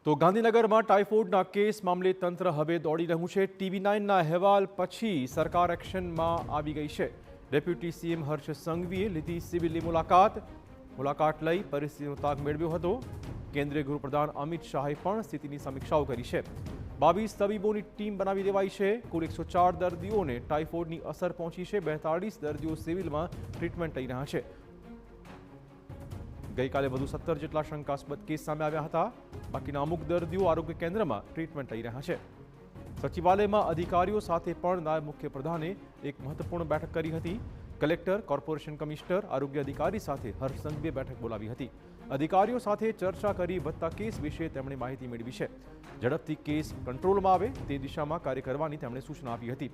તો ગાંધીનગરમાં ટાઇફોઇડના કેસ મામલે તંત્ર હવે દોડી રહ્યું છે। TV9ના અહેવાલ પછી સરકાર એક્શનમાં આવી ગઈ છે। ડેપ્યુટી સીએમ હર્ષ સંઘવીએ લીધી સિવિલની મુલાકાત લઈ પરિસ્થિતિનો તાગ મેળવ્યો હતો। કેન્દ્રીય ગૃહપ્રધાન અમિત શાહે પણ સ્થિતિની સમીક્ષાઓ કરી છે। 22 તબીબોની ટીમ બનાવી દેવાઈ છે। કુલ 104 દર્દીઓને ટાઇફોઇડની અસર પહોંચી છે। 42 દર્દીઓ સિવિલમાં ટ્રીટમેન્ટ લઈ રહ્યા છે। ગઈકાલે વધુ 17 જેટલા શંકાસ્પદ કેસ સામે આવ્યા હતા। બાકીના અમુક દર્દીઓ આરોગ્ય કેન્દ્રમાં ટ્રીટમેન્ટ લઈ રહ્યા છે। સચિવાલયમાં અધિકારીઓ સાથે પણ નાયબ મુખ્યપ્રધાને એક મહત્વપૂર્ણ બેઠક કરી હતી। કલેક્ટર, કોર્પોરેશન કમિશનર, આરોગ્ય અધિકારી સાથે હર્ષ સંઘવીએ બેઠક બોલાવી હતી। અધિકારીઓ સાથે ચર્ચા કરી વધતા કેસ વિશે તેમણે માહિતી મેળવી છે। ઝડપથી કેસ કંટ્રોલમાં આવે તે દિશામાં કાર્ય કરવાની તેમણે સૂચના આપી હતી।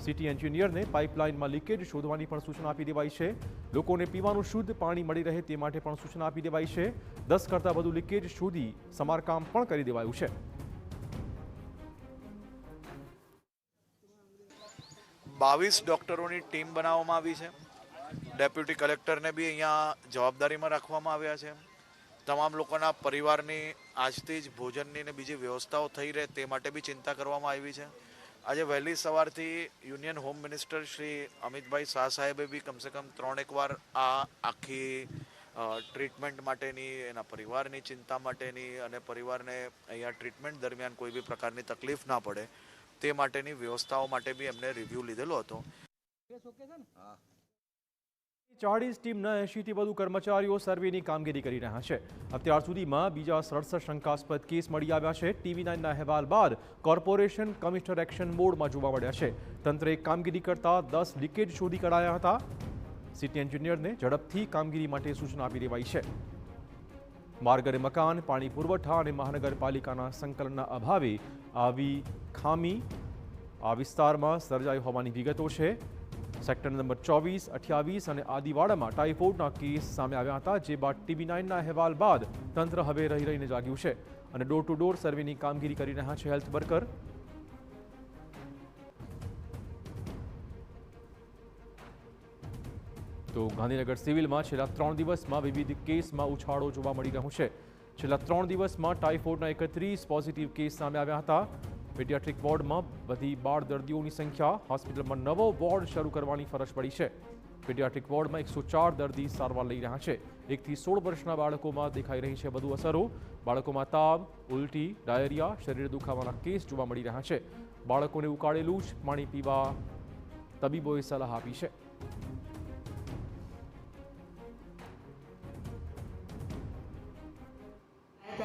સિટી એન્જિનિયરને પાઇપલાઇનમાં લીકેજ શોધવાની પણ સૂચના આપી દેવાઈ છે। લોકોને પીવાનું શુદ્ધ પાણી મળી રહે તે માટે પણ સૂચના આપી દેવાઈ છે। 10 કરતાં વધુ લીકેજ શોધી સમારકામ પણ કરી દેવાયું છે। બાવીસ ડોક્ટરોની ટીમ બનાવવામાં આવી છે। ડેપ્યુટી કલેક્ટરને બી અહીંયા જવાબદારીમાં રાખવામાં આવ્યા છે। તમામ લોકોના પરિવારની આજથી જ ભોજનની ને બીજી વ્યવસ્થાઓ થઈ રહે તે માટે બી ચિંતા કરવામાં આવી છે। આજે વહેલી સવારથી union home minister Shri Amitbhai Shah સાહેબે બી કમસે કમ 3 વાર આ આખી ટ્રીટમેન્ટ માટેની, એના પરિવારની ચિંતા માટેની અને પરિવારને અહીંયા ટ્રીટમેન્ટ દરમિયાન કોઈ બી પ્રકારની તકલીફ ના પડે તે માટેની વ્યવસ્થાઓ માટે બી એમને રિવ્યૂ લીધેલો હતો। 40 ટીમના 80થી વધુ કર્મચારીઓ સર્વેની કામગીરી કરી રહ્યા છે। અત્યાર સુધીમાં બીજા 67 શંકાસ્પદ કેસ મળી આવ્યા છે। TV9ના અહેવાલ બાદ કોર્પોરેશન કમિશનર એક્શન મોડમાં જોવા મળ્યા છે। તંત્રે કામગીરી કરતા 10 લીકેજ શોધી કઢાયા હતા। સિટી એન્જિનિયરને ઝડપથી કામગીરી માટે સૂચના આપી દેવાઈ છે। માર્ગ અને મકાન, પાણી પુરવઠા અને મહાનગરપાલિકાના સંકલનના અભાવે આવી ખામી આ વિસ્તારમાં સર્જાઈ હોવાની વિગતો છે। સેક્ટર નંબર 24, 28 અને આદિવાડામાં ટાઇફોઇડના કેસ સામે આવ્યા હતા। જે બાદ TV9ના અહેવાલ બાદ તંત્ર હવે રહીને જાગ્યું છે અને ડોર ટુ ડોર સર્વેની કામગીરી કરી રહ્યા છે હેલ્થ વર્કર। તો ગાંધીનગર સિવિલમાં છેલ્લા 3 દિવસમાં વિવિધ કેસમાં ઉછાળો જોવા મળી રહ્યો છે। છેલ્લા 3 દિવસમાં ટાઇફોઇડના 31 પોઝિટિવ કેસ સામે આવ્યા હતા। પેડિયાટ્રિક વોર્ડમાં વધી 12 દર્દીઓની સંખ્યા। હોસ્પિટલમાં નવો વોર્ડ શરૂ કરવાની ફરજ પડી છે। પેડિયાટ્રિક વોર્ડમાં 104 દર્દી સારવાર લઈ રહ્યા છે। 1 થી 16 વર્ષના બાળકોમાં દેખાઈ રહી છે વધુ અસરો। બાળકોમાં તાવ, ઉલટી, ડાયરિયા, શરીર દુખાવાના કેસ જોવા મળી રહ્યા છે। બાળકોને ઉકાળેલું જ પાણી પીવા તબીબોએ સલાહ આપી છે।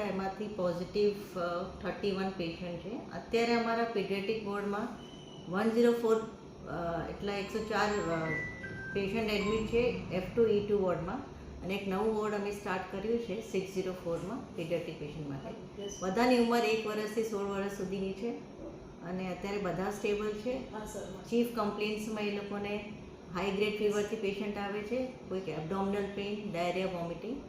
એમાંથી પોઝિટિવ 31 પેશન્ટ છે। અત્યારે અમારા પીડિયાટ્રિક વોર્ડમાં 104 એટલા 104 પેશન્ટ એડમિટ છે F2 E2 વોર્ડમાં, અને એક નવું વોર્ડ અમે સ્ટાર્ટ કર્યું છે 604માં પીડિયાટ્રિક પેશન્ટ માટે। બધાની ઉંમર 1 વર્ષથી 16 વર્ષ સુધીની છે અને અત્યારે બધા સ્ટેબલ છે। ચીફ કમ્પ્લેન્ટ્સમાં એ લોકોને હાઈ ગ્રેડ ફીવરથી પેશન્ટ આવે છે, કોઈક એબડોમિનલ પેઇન, ડાયરિયા, વોમિટિંગ।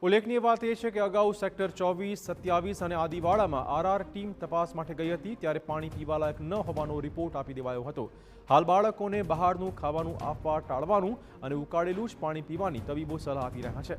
ઉલ્લેખનીય વાત એ છે કે અગાઉ સેક્ટર 24, 27 અને આદિવાડામાં RR ટીમ તપાસ માટે ગઈ હતી ત્યારે પાણી પીવાલાયક ન હોવાનો રિપોર્ટ આપી દેવાયો હતો। હાલ બાળકોને બહારનું ખાવાનું આપવા ટાળવાનું અને ઉકાળેલું જ પાણી પીવાની તબીબો સલાહ આપી રહ્યા છે।